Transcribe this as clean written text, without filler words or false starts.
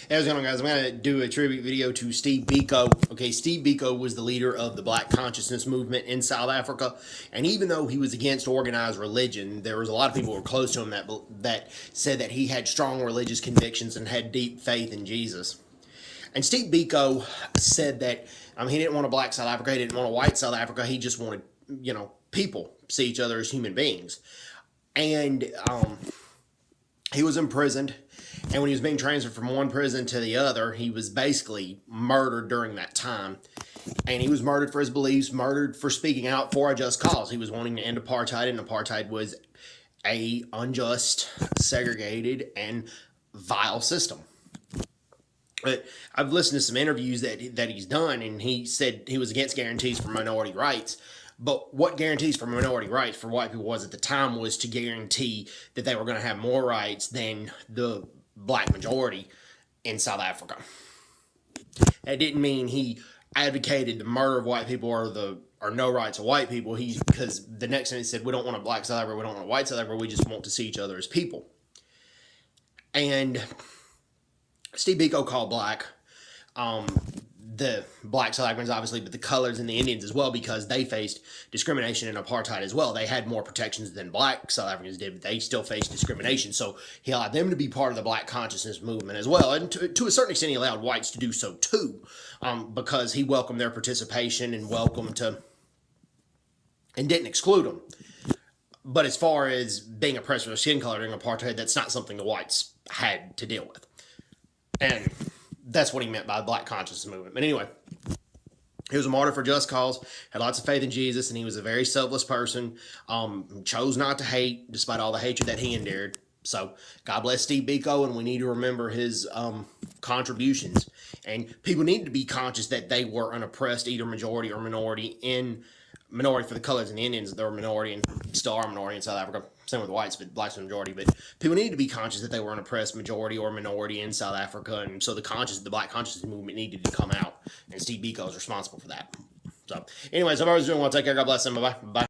Hey, what's going on, guys? I'm going to do a tribute video to Steve Biko. Okay, Steve Biko was the leader of the Black Consciousness movement in South Africa, and even though he was against organized religion, there was a lot of people who were close to him that said that he had strong religious convictions and had deep faith in Jesus. And Steve Biko said that he didn't want a black South Africa, he didn't want a white South Africa, he just wanted, people see each other as human beings. And he was imprisoned, and when he was being transferred from one prison to the other, he was basically murdered during that time. And he was murdered for his beliefs, murdered for speaking out for a just cause. He was wanting to end apartheid, and apartheid was a unjust, segregated, and vile system. But I've listened to some interviews that he's done, and he said he was against guarantees for minority rights. But what guarantees for minority rights for white people was at the time was to guarantee that they were going to have more rights than the black majority in South Africa. That didn't mean he advocated the murder of white people or no rights of white people. Because the next thing he said, we don't want a black South Africa, we don't want a white South Africa, we just want to see each other as people. And Steve Biko called black the black South Africans, obviously, but the colors and the Indians as well, because they faced discrimination and apartheid as well. They had more protections than black South Africans did, but they still faced discrimination. So he allowed them to be part of the black consciousness movement as well. And to a certain extent, he allowed whites to do so too, because he welcomed their participation and didn't exclude them. But as far as being oppressed for their skin color during apartheid, that's not something the whites had to deal with. And that's what he meant by the black consciousness movement. But anyway, he was a martyr for just cause, had lots of faith in Jesus, and he was a very selfless person, chose not to hate despite all the hatred that he endured. So God bless Steve Biko, and we need to remember his contributions. And people need to be conscious that they were an oppressed, either majority or minority for the colors and the Indians. They were minority and still are minority in South Africa. Same with the whites, but blacks are the majority. But people need to be conscious that they were an oppressed majority or minority in South Africa, and so the black consciousness movement needed to come out, and Steve Biko is responsible for that. So, anyways, hope everyone's doing well. Take care. God bless them. Bye bye.